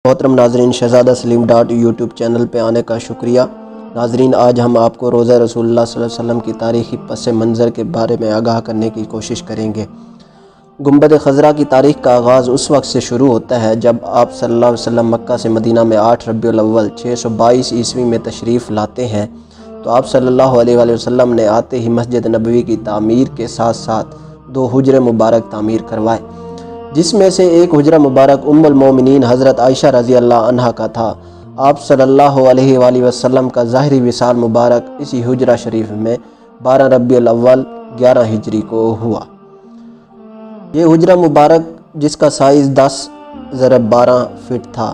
محترم ناظرین، شہزادہ سلیم ڈاٹ یوٹیوب چینل پہ آنے کا شکریہ۔ ناظرین، آج ہم آپ کو روضہ رسول اللہ صلی اللہ علیہ وسلم کی تاریخی پس منظر کے بارے میں آگاہ کرنے کی کوشش کریں گے۔ گنبد خضرا کی تاریخ کا آغاز اس وقت سے شروع ہوتا ہے جب آپ صلی اللہ علیہ وسلم مکہ سے مدینہ میں 8 ربیع الاول 622 عیسوی میں تشریف لاتے ہیں، تو آپ صلی اللہ علیہ وآلہ وسلم نے آتے ہی مسجد نبوی کی تعمیر کے ساتھ ساتھ 2 حجرے مبارک تعمیر کروائے، جس میں سے ایک حجرہ مبارک ام المومنین حضرت عائشہ رضی اللہ عنہا کا تھا۔ آپ صلی اللہ علیہ وآلہ وسلم کا ظاہری وصال مبارک اسی حجرہ شریف میں 12 ربیع الاول 11 ہجری کو ہوا۔ یہ حجرہ مبارک جس کا سائز 10x12 فٹ تھا،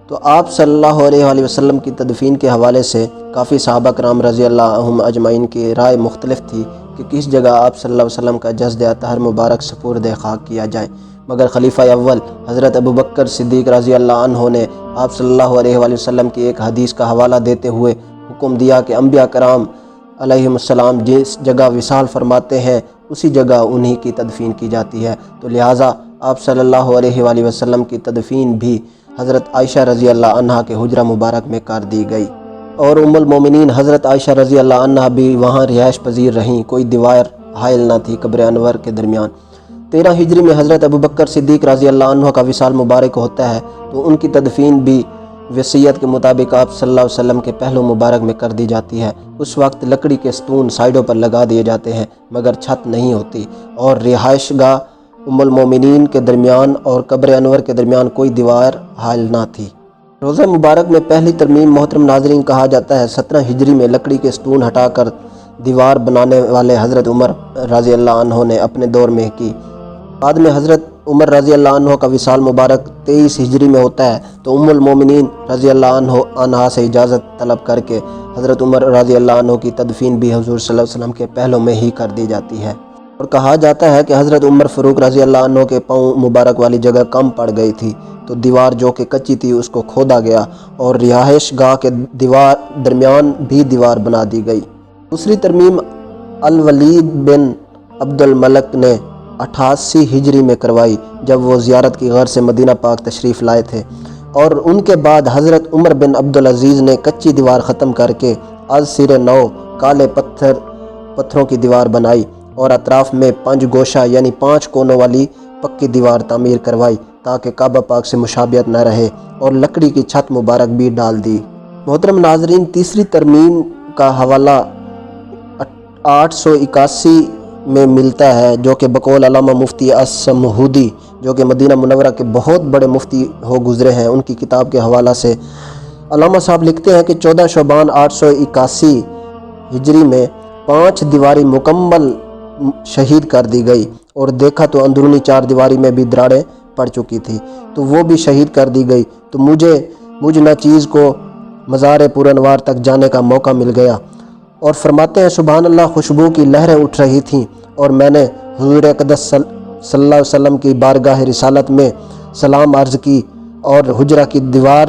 تو آپ صلی اللہ علیہ وآلہ وسلم کی تدفین کے حوالے سے کافی صحابہ کرام رضی اللہ عنہم اجمعین کی رائے مختلف تھی کہ کس جگہ آپ صلی اللہ علیہ وسلم کا جسد اطہر مبارک سپرد خاک کیا جائے، مگر خلیفہ اول حضرت ابوبکر صدیق رضی اللہ عنہ نے آپ صلی اللہ علیہ وآلہ وسلم کی ایک حدیث کا حوالہ دیتے ہوئے حکم دیا کہ انبیاء کرام علیہم السلام جس جگہ وصال فرماتے ہیں اسی جگہ انہی کی تدفین کی جاتی ہے، تو لہٰذا آپ صلی اللہ علیہ وآلہ وسلم کی تدفین بھی حضرت عائشہ رضی اللہ عنہا کے حجرہ مبارک میں کر دی گئی، اور ام المومنین حضرت عائشہ رضی اللہ عنہا بھی وہاں رہائش پذیر رہیں، کوئی دیوار حائل نہ تھی قبر انور کے درمیان۔ 13 ہجری میں حضرت ابوبکر صدیق رضی اللہ عنہ کا وصال مبارک ہوتا ہے، تو ان کی تدفین بھی وصیت کے مطابق آپ صلی اللہ علیہ وسلم کے پہلو مبارک میں کر دی جاتی ہے۔ اس وقت لکڑی کے ستون سائیڈوں پر لگا دیے جاتے ہیں مگر چھت نہیں ہوتی، اور رہائش گاہ ام المومنین کے درمیان اور قبر انور کے درمیان کوئی دیوار حائل نہ تھی۔ روضہ مبارک میں پہلی ترمیم محترم ناظرین کہا جاتا ہے 17 ہجری میں لکڑی کے ستون ہٹا کر دیوار بنانے والے حضرت عمر رضی اللہ عنہ نے اپنے دور میں کی۔ بعد میں حضرت عمر رضی اللہ عنہ کا وصال مبارک 23 ہجری میں ہوتا ہے، تو ام المومنین رضی اللہ عنہا سے اجازت طلب کر کے حضرت عمر رضی اللہ عنہ کی تدفین بھی حضور صلی اللہ علیہ وسلم کے پہلو میں ہی کر دی جاتی ہے، اور کہا جاتا ہے کہ حضرت عمر فاروق رضی اللہ عنہ کے پاؤں مبارک والی جگہ کم پڑ گئی تھی، تو دیوار جو کہ کچی تھی اس کو کھودا گیا اور رہائش گاہ کے درمیان بھی دیوار بنا دی گئی۔ دوسری ترمیم الولید بن عبد الملک نے 88 ہجری میں کروائی جب وہ زیارت کی غرض سے مدینہ پاک تشریف لائے تھے، اور ان کے بعد حضرت عمر بن عبدالعزیز نے کچی دیوار ختم کر کے از سر نو کالے پتھروں کی دیوار بنائی، اور اطراف میں 5 گوشہ یعنی 5 کونوں والی پکی دیوار تعمیر کروائی تاکہ کعبہ پاک سے مشابہت نہ رہے، اور لکڑی کی چھت مبارک بھی ڈال دی۔ محترم ناظرین، تیسری ترمیم کا حوالہ 881 میں ملتا ہے، جو کہ بقول علامہ مفتی السمہودی جو کہ مدینہ منورہ کے بہت بڑے مفتی ہو گزرے ہیں، ان کی کتاب کے حوالہ سے علامہ صاحب لکھتے ہیں کہ 14 شعبان 881 ہجری میں 5 دیواری مکمل شہید کر دی گئی، اور دیکھا تو اندرونی 4 دیواری میں بھی دراڑیں پڑ چکی تھی، تو وہ بھی شہید کر دی گئی، تو مجھ ناچیز کو مزار پرانوار تک جانے کا موقع مل گیا، اور فرماتے ہیں سبحان اللہ، خوشبو کی لہریں اٹھ رہی تھیں، اور میں نے حضور اقدس صلی اللہ علیہ وسلم کی بارگاہ رسالت میں سلام عرض کی، اور حجرہ کی دیوار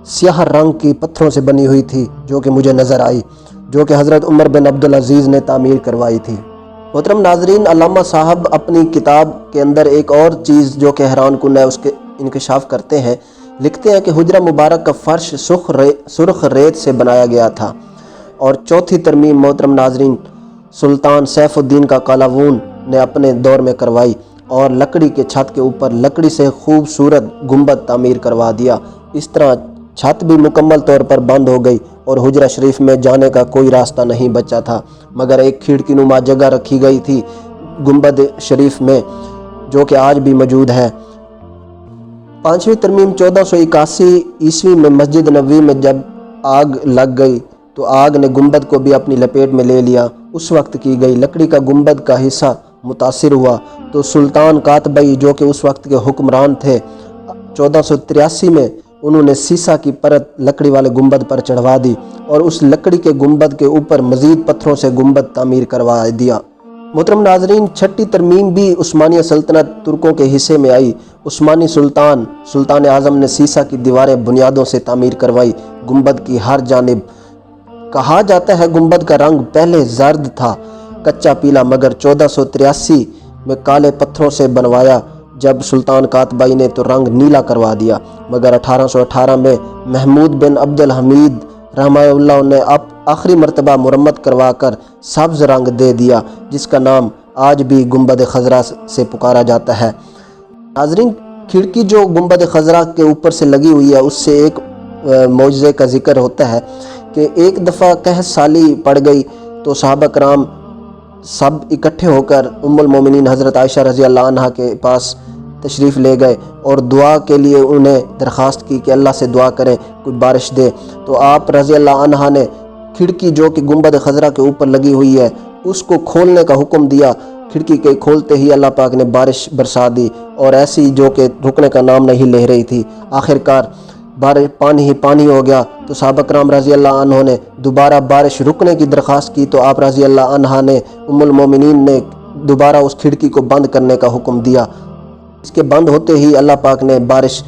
سیاہ رنگ کی پتھروں سے بنی ہوئی تھی جو کہ مجھے نظر آئی، جو کہ حضرت عمر بن عبدالعزیز نے تعمیر کروائی تھی۔ محترم ناظرین، علامہ صاحب اپنی کتاب کے اندر ایک اور چیز جو کہ حیران کن ہے اس کے انکشاف کرتے ہیں، لکھتے ہیں کہ حجرہ مبارک کا فرش سرخ ریت سے بنایا گیا تھا، اور چوتھی ترمیم محترم ناظرین سلطان سیف الدین کا قلاوون نے اپنے دور میں کروائی، اور لکڑی کے چھت کے اوپر لکڑی سے خوبصورت گنبد تعمیر کروا دیا۔ اس طرح چھت بھی مکمل طور پر بند ہو گئی، اور حجرہ شریف میں جانے کا کوئی راستہ نہیں بچا تھا، مگر ایک کھڑکی نما جگہ رکھی گئی تھی گنبد شریف میں، جو کہ آج بھی موجود ہے۔ 5ویں ترمیم 1481 عیسوی میں مسجد نبوی میں جب آگ لگ گئی تو آگ نے گنبد کو بھی اپنی لپیٹ میں لے لیا، اس وقت کی گئی لکڑی کا گنبد کا حصہ متاثر ہوا، تو سلطان قاتبی جو کہ اس وقت کے حکمران تھے 1483 میں انہوں نے سیسا کی پرت لکڑی والے گنبد پر چڑھوا دی، اور اس لکڑی کے گنبد کے اوپر مزید پتھروں سے گنبد تعمیر کروا دیا۔ محترم ناظرین، 6ٹھی ترمیم بھی عثمانیہ سلطنت ترکوں کے حصے میں آئی۔ عثمانی سلطان اعظم نے سیسا کی دیواریں بنیادوں سے تعمیر کروائی، گنبد کی ہر جانب۔ کہا جاتا ہے گنبد کا رنگ پہلے زرد تھا، کچا پیلا، مگر 1483 میں کالے پتھروں سے بنوایا جب سلطان قاتبائی نے تو رنگ نیلا کروا دیا، مگر 1818 میں محمود بن عبد الحمید رحمہ اللہ نے آخری مرتبہ مرمت کروا کر سبز رنگ دے دیا، جس کا نام آج بھی گنبد خضرا سے پکارا جاتا ہے۔ ناظرین، کھڑکی جو گنبد خضرا کے اوپر سے لگی ہوئی ہے، اس سے ایک معجزے کا ذکر ہوتا ہے کہ ایک دفعہ قحط سالی پڑ گئی تو صحابہ کرام سب اکٹھے ہو کر ام المومنین حضرت عائشہ رضی اللہ عنہ کے پاس تشریف لے گئے اور دعا کے لیے انہیں درخواست کی کہ اللہ سے دعا کریں کوئی بارش دے۔ تو آپ رضی اللہ عنہ نے کھڑکی جو کہ گنبد خضرا کے اوپر لگی ہوئی ہے اس کو کھولنے کا حکم دیا۔ کھڑکی کے کھولتے ہی اللہ پاک نے بارش برسا دی، اور ایسی جو کہ رکنے کا نام نہیں لے رہی تھی۔ آخرکار بارش پانی ہی پانی ہو گیا، تو صحابہ کرام رضی اللہ عنہ نے دوبارہ بارش رکنے کی درخواست کی، تو آپ رضی اللہ عنہ نے ام المومنین نے دوبارہ اس کھڑکی کو بند کرنے کا حکم دیا۔ اس کے بند ہوتے ہی اللہ پاک نے بارش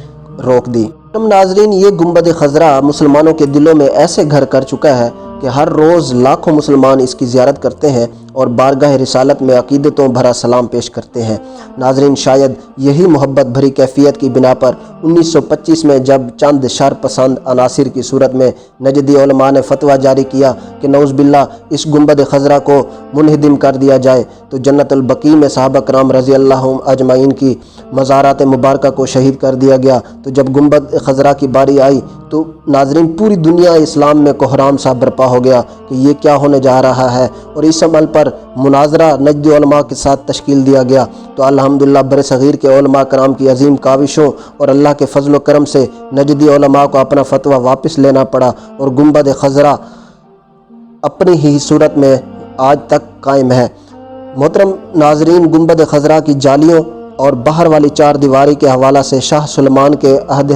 روک دی۔ ناظرین، یہ گنبد خضرا مسلمانوں کے دلوں میں ایسے گھر کر چکا ہے کہ ہر روز لاکھوں مسلمان اس کی زیارت کرتے ہیں اور بارگاہ رسالت میں عقیدتوں بھرا سلام پیش کرتے ہیں۔ ناظرین، شاید یہی محبت بھری کیفیت کی بنا پر 1925 میں جب چند شر پسند عناصر کی صورت میں نجدی علماء نے فتویٰ جاری کیا کہ نعوذ باللہ اس گنبد خضرا کو منہدم کر دیا جائے، تو جنت البقیع میں صحابہ کرام رضی اللہ اجمعین کی مزارات مبارکہ کو شہید کر دیا گیا۔ تو جب گنبد خضرا کی باری آئی تو ناظرین پوری دنیا اسلام میں کوہرام سا برپا ہو گیا کہ یہ کیا ہونے جا رہا ہے، اور اس عمل پر مناظرہ نجدی علماء کے ساتھ تشکیل دیا گیا۔ تو الحمدللہ بر صغیر کے علماء کرام کی عظیم کاوشوں اور اللہ کے فضل و کرم سے نجدی علماء کو اپنا فتویٰ واپس لینا پڑا، اور گنبد خضرا اپنی ہی صورت میں آج تک قائم ہے۔ محترم ناظرین، گنبد خضرا کی جالیوں اور باہر والی چار دیواری کے حوالہ سے شاہ سلمان کے عہد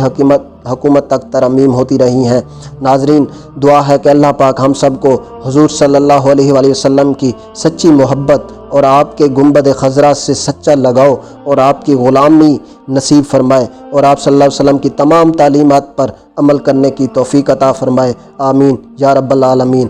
حکومت تک ترمیم ہوتی رہی ہیں۔ ناظرین، دعا ہے کہ اللہ پاک ہم سب کو حضور صلی اللہ علیہ وآلہ وسلم کی سچی محبت اور آپ کے گنبد خضرا سے سچا لگاؤ اور آپ کی غلامی نصیب فرمائے، اور آپ صلی اللہ علیہ وسلم کی تمام تعلیمات پر عمل کرنے کی توفیق عطا فرمائے۔ آمین یا رب العالمین۔